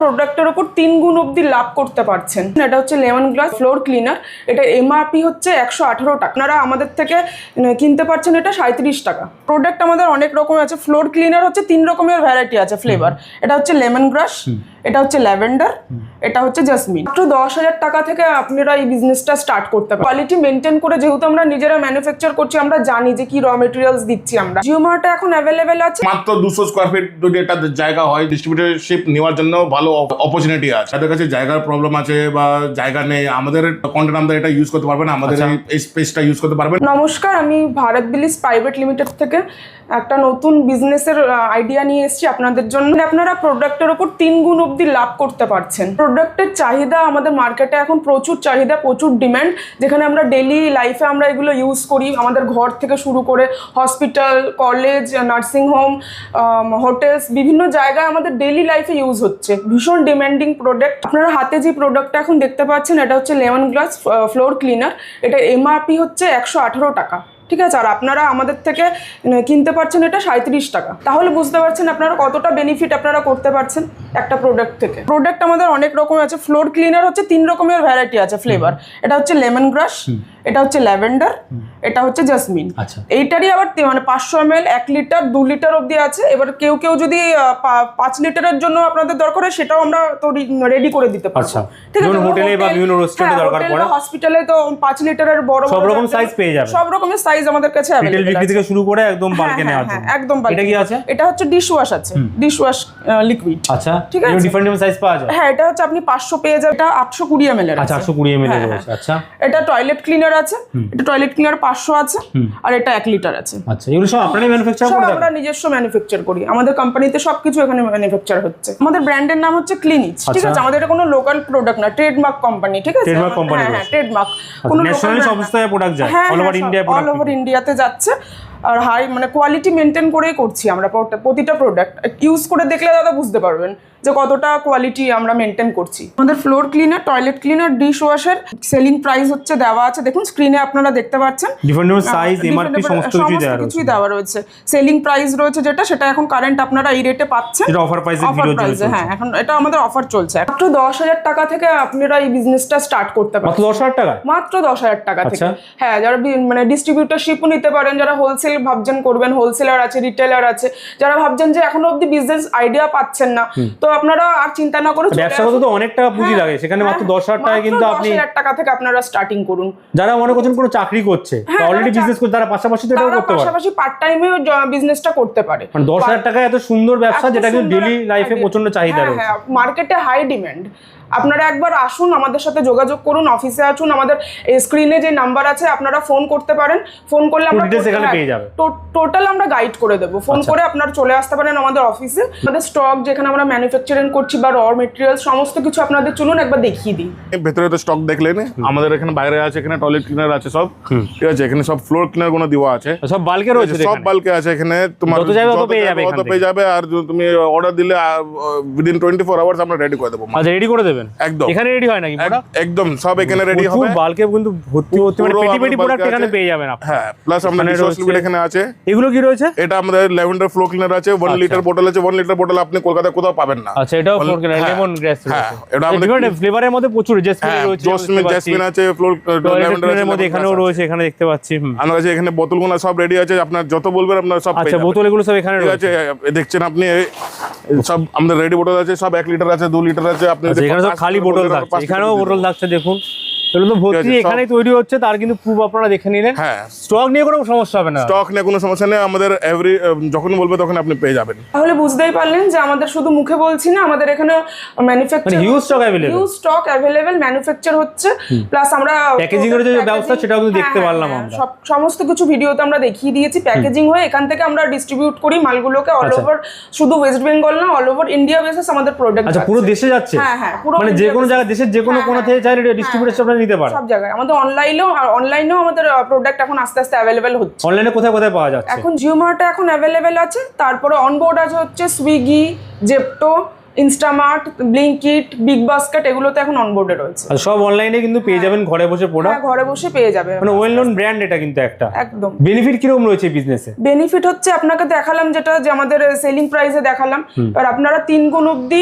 প্রোডাক্টের উপর 3 গুণ অবধি লাভ করতে পারছেন। এটা হচ্ছে লেমন গ্লাস ফ্লোর ক্লিনার। এটা এমআরপি হচ্ছে 118 টাকা। আপনারা আমাদের থেকে কিনতে পারছেন এটা 37 টাকা। প্রোডাক্ট আমাদের অনেক রকম আছে। ফ্লোর ক্লিনার হচ্ছে 3 রকমের ভ্যারাইটি আছে ফ্লেভার। এটা হচ্ছে লেমন গ্রাস, এটা হচ্ছে ল্যাভেন্ডার, এটা হচ্ছে জাসমিন। মাত্র 10,000 টাকা থেকে আপনারা এই বিজনেসটা স্টার্ট করতে পারেন। কোয়ালিটি মেনটেন করে, যেহেতু আমরা নিজেরা ম্যানুফ্যাকচার করছি, আমরা জানি যে কি র মেটেরিয়ালস দিচ্ছি আমরা। জিও মার্টে এখন অ্যাভেলেবেল আছে। মাত্র 200 স্কোয়ার ফিট যদি এটা জায়গা হয়, ডিস্ট্রিবিউটরশিপ নেওয়ার জন্য ভালো অপরচুনিটি আছে। তাদের কাছে জায়গার প্রবলেম আছে বা জায়গা নেই, আমাদের কন্টেন্ট আমরা এটা ইউজ করতে পারবেন, আমাদের এই স্পেসটা ইউজ করতে পারবেন। নমস্কার, আমি ভারত বিলিস প্রাইভেট লিমিটেড থেকে একটা নতুন বিজনেসের আইডিয়া নিয়ে এসেছি আপনাদের জন্য। আপনারা প্রোডাক্টের উপর 3 গুণ অবধি লাভ করতে পারছেন। প্রোডাক্টের চাহিদা আমাদের মার্কেটে এখন প্রচুর চাহিদা, প্রচুর ডিম্যান্ড, যেখানে আমরা ডেইলি লাইফে আমরা এগুলো ইউজ করি। আমাদের ঘর থেকে শুরু করে hospital, college, nursing home, hotels, বিভিন্ন জায়গায় আমাদের ডেইলি লাইফে ইউজ হচ্ছে। ভীষণ ডিম্যান্ডিং প্রোডাক্ট। আপনারা হাতে যে প্রোডাক্টটা এখন দেখতে পাচ্ছেন, এটা হচ্ছে লেমন গ্লাস ফ্লোর ক্লিনার। এটা এমআরপি হচ্ছে 118 টাকা। ঠিক আছে, আর আপনারা আমাদের থেকে কিনতে পারছেন এটা 37 টাকা। তাহলে বুঝতে পারছেন আপনারা কতটা বেনিফিট আপনারা করতে পারছেন একটা প্রোডাক্ট থেকে। প্রোডাক্ট আমাদের অনেক রকম আছে। ফ্লোর ক্লিনার হচ্ছে 3 রকমের ভ্যারাইটি আছে ফ্লেভার। এটা হচ্ছে লেমন গ্রাস, এটা হচ্ছে ল্যাভেন্ডার, এটা হচ্ছে জাসমিন। এইটারই আবার মানে 500 ml, 1 লিটার, 2 লিটার অবধি আছে। এবার কেউ কেউ যদি 5 লিটারের জন্য আপনাদের দরকার হয়, সেটাও আমরা তো রেডি করে দিতে পারবো। ঠিক আছে, হোটেলে বা বিভিন্ন রেস্টুরেন্টে দরকার পড়ে, হসপিটালে তো 5 লিটারের বড় সব রকম সাইজ পেয়ে যাবে। সব রকমের সাইজ আমাদের কাছে अवेलेबल আছে। বিক্রি থেকে শুরু করে একদম বাল্কে নেওয়া আছে। একদম বাল্কে। এটা কি আছে? এটা হচ্ছে ডিশ ওয়াশ আছে, ডিশ ওয়াশ লিকুইড। আচ্ছা, ঠিক আছে। ডিফারেন্ট সাইজ পাওয়া যায়। হ্যাঁ, এটা হচ্ছে আপনি 500 পেয়ে যাবেন। এটা 820 ml এর আছে। আচ্ছা, 820 ml এর আছে। আচ্ছা, এটা টয়লেট ক্লিনার আছে। এটা টয়লেট ক্লিনার 500 আছে, আর এটা 1 লিটার আছে। আচ্ছা, এগুলো সব আপনারাই ম্যানুফ্যাকচার করেন? আমরা নিজস্ব ম্যানুফ্যাকচার করি। আমাদের কোম্পানিতে সবকিছু এখানে ম্যানুফ্যাকচার হচ্ছে। আমাদের ব্র্যান্ডের নাম হচ্ছে ক্লিনিচ। ঠিক আছে, আমাদের এটা কোনো লোকাল প্রোডাক্ট না, ট্রেডমার্ক কোম্পানি। ঠিক আছে, ট্রেডমার্ক কোম্পানি। হ্যাঁ, ট্রেডমার্ক। কোনো ন্যাশনাল সংস্থায় প্রোডাক্ট যায়, all over India product, all over ইন্ডিয়াতে যাচ্ছে। আর হাই মানে কোয়ালিটি মেনটেন করেই করছি আমরা প্রতিটা প্রোডাক্ট। ইউজ করে দেখলে দাদা বুঝতে পারবেন যে কতটা কোয়ালিটি আমরা মেনটেন করছি। আমাদের floor cleaner, toilet cleaner, dish ওয়াশের সেলিং প্রাইস হচ্ছে দেওয়া আছে। দেখুন স্ক্রিনে আপনারা দেখতে পাচ্ছেন। ডিফারেন্ট সাইজ, এমআরপি সমস্ত কিছুই দেওয়া রয়েছে। সেলিং প্রাইস রয়েছে যেটা, সেটা এখন কারেন্ট আপনারা এই রেটে পাচ্ছেন। এটা অফার প্রাইসে ভিডিও চলছে। হ্যাঁ, এখন এটা আমাদের অফার চলছে। মাত্র 10,000 টাকা থেকে আপনারা এই বিজনেসটা স্টার্ট করতে পারেন। মাত্র 10,000 টাকা? মাত্র 10,000 টাকা থেকে। হ্যাঁ, যারা মানে ডিস্ট্রিবিউটরশিপও নিতে পারেন, যারা হোলসেল ভাবছেন করবেন, হোলসেলার আছে, রিটেলার আছে, যারা ভাবছেন যে এখনো অবধি বিজনেস আইডিয়া পাচ্ছেন না, তো আপনারা আর চিন্তা না করে, ব্যবসা করতে তো অনেক টাকা পুঁজি লাগে, সেখানে মাত্র 10,000 টাকা কিন্তু আপনি 10,000 টাকা থেকে আপনারা স্টার্টিং করুন। যারা মনে করছেন কোনো চাকরি করছে, অলরেডি বিজনেস করছে, তারা পাশাপাশি তো এটাও করতে পারে, পাশাপাশি পার্ট টাইমেও বিজনেসটা করতে পারে। মানে 10,000 টাকা এত সুন্দর ব্যবসা, যেটা কিন্তু ডেইলি লাইফে প্রচন্ড চাহিদা রয়েছে। হ্যাঁ, মার্কেটে হাই ডিমান্ড। আপনারা একবার আসুন, আমাদের সাথে যোগাযোগ করুন, অফিসে আসুন। আমাদের স্ক্রিনে যে নাম্বার আছে আপনারা ফোন করতে পারেন। ফোন করলে আমরা টোটাল আমরা গাইড করে দেবো। ফোন করে আপনারা চলে আসতে পারেন আমাদের অফিসে। আমাদের স্টক যেখানে আমরা ম্যানুফ্যাকচারিং করছি বা র মেটেরিয়াল সমস্ত কিছু আপনাদের চলুন একবার দেখিয়ে দিই। ভেতরে তো স্টক দেখলেন, আমাদের এখানে বাইরে আছে, এখানে টয়লেট ক্লিনার আছে সব। ঠিক আছে, এখানে সব ফ্লোর ক্লিনার গুলো দেওয়া আছে, সব বাল্কে রয়েছে, সব বাল্কে আছে। এখানে তোমার যত পেয়ে যাবে। আর তুমি অর্ডার দিলে উইদিন 24 আওয়ার্স আমরা রেডি করে দেবো। আচ্ছা, রেডি করে দেবেন একদম? এখানে রেডি হয় নাকি পুরো? একদম সব এখানে রেডি হবে। বাল্কে কিন্তু ভর্তি মানে পেটি প্রোডাক্ট এখানে পেয়ে যাবেন আপনি। হ্যাঁ, প্লাস আমাদের ডিশ লিকুইড এখানে আছে। এগুলো কি রয়েছে? এটা আমাদের ল্যাভেন্ডার ফ্লো ক্লিনার আছে, 1 লিটার বোতল আছে। 1 লিটার বোতল আপনি কলকাতায় কোথাও পাবেন না। আচ্ছা, এটাও ফ্লো ক্লিনার, লেমন গ্রাস। হ্যাঁ, এটা আমাদের ফ্লেভারের মধ্যে প্রচুর জেসমিন রয়েছে, জেসমিন আছে, ফ্লো ল্যাভেন্ডারের মধ্যে এখানেও রয়েছে, এখানে দেখতে পাচ্ছি। আমার কাছে এখানে বোতলগুলো সব রেডি আছে, আপনার যত বলবেন আপনার সব। আচ্ছা, বোতল এগুলো সব এখানে রয়েছে, দেখছেন আপনি। সব আমাদের রেডি বোতল আছে, সব 1 লিটার আছে, 2 লিটার আছে। আপনি এখানে সব খালি বোতল থাকছে, এখানেও বোতল থাকছে, দেখুন। এগুলো তো ভর্তি এখানেই তৈরি হচ্ছে, তার কিন্তু প্রুফ আপনারা দেখে নিলেন। হ্যাঁ, স্টক নিয়ে কোনো সমস্যা হবে না। স্টক নিয়ে কোনো সমস্যা নেই, আমাদের এভরি যখন বলবে তখন আপনি পেয়ে যাবেন। তাহলে বুঝতেই পারলেন যে আমাদের শুধু মুখে বলছি না, আমাদের এখানে manufacture, huge stock available, manufacture হচ্ছে। প্লাস আমরা প্যাকেজিং এর যে ব্যবস্থা সেটাও কিন্তু দেখতে পারলাম আমরা। সমস্ত কিছু ভিডিওতে আমরা দেখিয়ে দিয়েছি। প্যাকেজিং হয়ে এখান থেকে আমরা ডিস্ট্রিবিউট করি মালগুলোকে অল ওভার, শুধু ওয়েস্ট বেঙ্গল না, অল ওভার ইন্ডিয়া বেসিস আমাদের প্রোডাক্ট। আচ্ছা, পুরো দেশে যাচ্ছে? হ্যাঁ হ্যাঁ, পুরো মানে যে কোনো জায়গায়, দেশের যে কোনো কোণা থেকে চাইলে ডিস্ট্রিবিউটর নিতে পারে সব জায়গায়। আমাদের অনলাইনেও আমাদের প্রোডাক্ট এখন আস্তে আস্তে অ্যাভেলেবেল হচ্ছে। অনলাইনে কোথায় কোথায় পাওয়া যাচ্ছে? এখন জিও মার্টে এখন অ্যাভেলেবেল আছে। তারপরে অনবোর্ড আছে হচ্ছে Swiggy, Zepto, Instamart, Blinkit, big basket এগুলোতে এখন অনবোর্ডে রয়েছে। আর সব অনলাইনে কিন্তু পেয়ে যাবেন ঘরে বসে প্রোডাক্ট, হ্যাঁ ঘরে বসে পেয়ে যাবে, মানে ওয়েল নোন ব্র্যান্ড এটা কিন্তু একটা। একদম। বেনিফিট কিরকম রয়েছে বিজনেসে? বেনিফিট হচ্ছে আপনাকে দেখালাম যেটা, যে আমাদের সেলিং প্রাইসে দেখালাম, এবার আপনারা 3 গুণ অবধি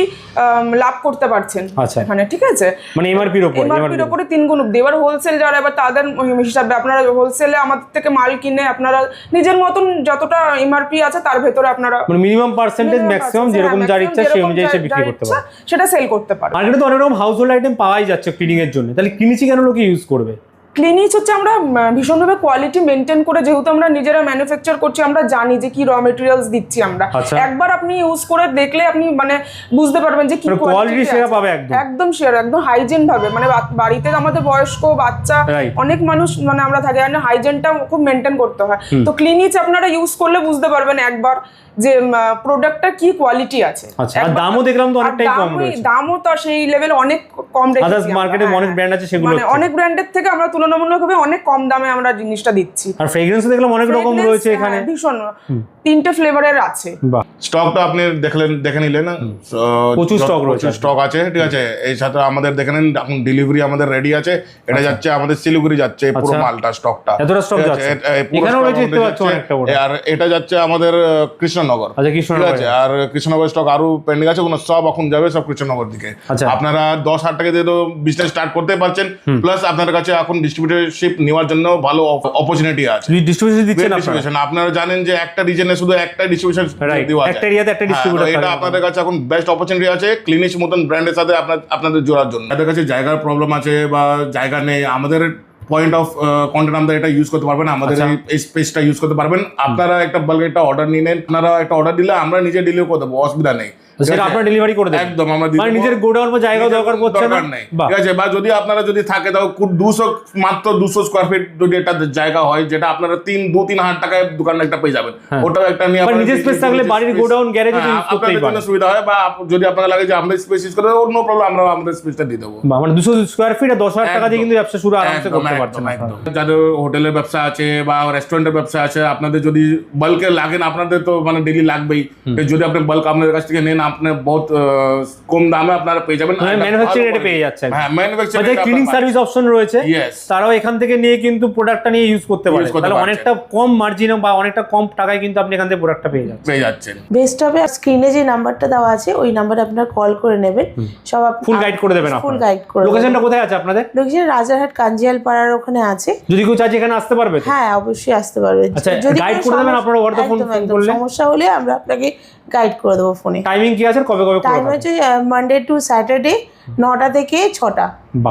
লাভ করতে পারছেন আচ্ছা। এখানে, ঠিক আছে? মানে এমআরপির উপর, এমআরপির উপরে 3 গুণ অবধি। এবার হোলসেল যারা, এবার তাদের হিসাবে আপনারা হোলসেলে আমাদের থেকে মাল কিনে আপনারা নিজের মতন যতটা এমআরপি আছে তার ভেতরে আপনারা মানে মিনিমাম পার্সেন্টেজ ম্যাক্সিমাম যেরকম যার ইচ্ছা সেই অনুযায়ী সে বিক্রি করতে পারে, সেটা সেল করতে পারে। মার্কেটে তো অনেক রকম হাউসহোল্ড আইটেম পাওয়াই যাচ্ছে ক্লিনিং এর জন্য, তাহলে ক্লিনিচি কেন লোকে ইউজ করবে? ক্লিনিক হচ্ছে আমরা ভীষণভাবে কোয়ালিটি মেনটেন করে, যেহেতু আমরা নিজেরা ম্যানুফ্যাকচার করছি, আমরা জানি যে কি র মেটেরিয়ালস দিচ্ছি আমরা। একবার আপনি ইউজ করে দেখলে আপনি মানে বুঝতে পারবেন যে কি কোয়ালিটি সেরা পাবে, একদম শেয়ার, একদম হাইজিন ভাবে। মানে বাড়িতে আমাদের বয়স্ক বাচ্চা অনেক মানুষ মানে আমরা থাকি, হাইজিনটা খুব মেনটেন করতে হয়। তো ক্লিনিক আপনারা ইউজ করলে বুঝতে পারবেন একবার যে প্রোডাক্টটা কি কোয়ালিটি আছে। আর দামও দেখলাম তো অনেকটাই কম রয়েছে, দামও তো সেই লেভেল অনেক কম রেখেছি। আদার্স মার্কেটে অনেক ব্র্যান্ড আছে, সেগুলো মানে অনেক ব্র্যান্ডের থেকে আমরা তুলনামূলকভাবে অনেক কম দামে আমরা জিনিসটা দিচ্ছি। আর ফ্রেগ্রেন্স দেখলাম অনেক রকম রয়েছে এখানে, ভীষণ 3টে ফ্লেভারের আছে। স্টকটা আপনি দেখে নিলেন, প্রচুর স্টক রয়েছে, স্টক আছে, ঠিক আছে। এই সাথে আমাদের দেখে নিন, এখন ডেলিভারি আমাদের রেডি আছে। এটা যাচ্ছে আমাদের শিলিগুড়ি যাচ্ছে পুরো মালটা, স্টকটা এতটা স্টক যাচ্ছে, এখানেও রয়েছে দেখতে পাচ্ছ অনেকটা বড়। আর এটা যাচ্ছে আমাদের কৃষ্ণনগর, আচ্ছা কৃষ্ণনগর আছে। আর কৃষ্ণনগর স্টক আরো পেন্ডিং আছে, ওগুলো সব এখন যাবে সব কৃষ্ণনগর দিকে। আপনারা 10,000 টাকা দিয়ে তো বিজনেস স্টার্ট করতে পারছেন, প্লাস আপনার কাছে এখন ডিস্ট্রিবিউটরশিপ নেওয়ার জন্য ভালো অপরচুনিটি আছে। ডিস্ট্রিবিউশন দিচ্ছেন আপনারা জানেন যে একটা রিজনে শুধু একটা ডিস্ট্রিবিউশন দেওয়া যায়, একটা এরিয়াতে একটা ডিস্ট্রিবিউটর। এটা আপনাদের কাছে এখন বেস্ট অপরচুনিটি আছে ক্লিনিক মতন ব্র্যান্ডের সাথে আপনাদের জোড়ার জন্য। আপনাদের কাছে জায়গার প্রবলেম আছে বা জায়গা নেই, আমাদের পয়েন্ট অফ কন্টেন্ট আমরা এটা ইউজ করতে পারবেন, আমাদের এই স্পেসটা ইউজ করতে পারবেন। আপনারা একটা বাল্ক একটা অর্ডার নিয়ে নেন, আপনারা একটা অর্ডার দিলে আমরা নিজে ডেলিভারি করে দেবো, অসুবিধা নেই। সেটা আপনারা ডেলিভারি করে দেন একদম, আমরা মানে নিজের গোডাউন বা জায়গা দরকার পড়ছে না, ঠিক আছে। বা যদি আপনারা যদি থাকে তাও মাত্র 200 স্কয়ার ফিট যদি একটা জায়গা হয়, যেটা আপনারা 2-3 হাজার টাকায় দোকান একটা পেয়ে যাবেন, ওটাও একটা নিয়ে আপনারা নিজের স্পেস থাকলে বাড়ির গোডাউন গ্যারেজ ইউজ করতেই পারেন, সুবিধা হয়। বা যদি আপনাদের লাগে যে আমরা স্পেস ইউজ করতে নো প্রবলেম, আমরা আমাদের স্পেসটা দিয়ে দেবো। মানে 200 স্কয়ার ফিট আর 10,000 টাকা দিয়ে কিন্তু ব্যবসা শুরু আরামসে করতে পারছেন। যাদের হোটেলের ব্যবসা আছে বা রেস্টুরেন্টের ব্যবসা আছে, আপনাদের যদি বাল্কে লাগেন, আপনাদের তো মানে ডেইলি লাগবেই, যদি আপনি বাল্ক আপনাদের কাছ থেকে নেন, আপনি বহুত কম দামে আপনারা পেয়ে যাবেন, ম্যানুফ্যাকচারিং রেটে পেয়ে যাচ্ছেন। হ্যাঁ, ম্যানুফ্যাকচারিং মানে ক্লিনিং সার্ভিস অপশন রয়েছে, তারাও এখান থেকে নিয়ে কিন্তু প্রোডাক্টটা নিয়ে ইউজ করতে পারে, তাহলে অনেকটা কম মার্জিনে বা অনেকটা কম টাকায় কিন্তু আপনি এখান থেকে প্রোডাক্টটা পেয়ে যাচ্ছেন। বেস্ট হবে স্ক্রিনে যে নাম্বারটা দেওয়া আছে ওই নাম্বারে আপনারা কল করে নেবেন, সব ফুল গাইড করে দেবেন। ফুল গাইড করে। লোকেশনটা কোথায় আছে আপনাদের? লোকেশন রাজারহাট কাঞ্জিয়াল পাড়ার ওখানে আছে। যদি কেউ চাইছে এখানে আসতে পারবে? হ্যাঁ অবশ্যই আসতে পারবে। আচ্ছা, গাইড করে দেবেন আপনারা, হোয়াটসঅ্যাপ ফোন করলে সমস্যা হলে আমরা আপনাকে গাইড করে দেবো ফোনে। টাইমিং কি আছে, কবে টাইম হচ্ছে মানডে টু স্যাটারডে 9টা থেকে 6টা।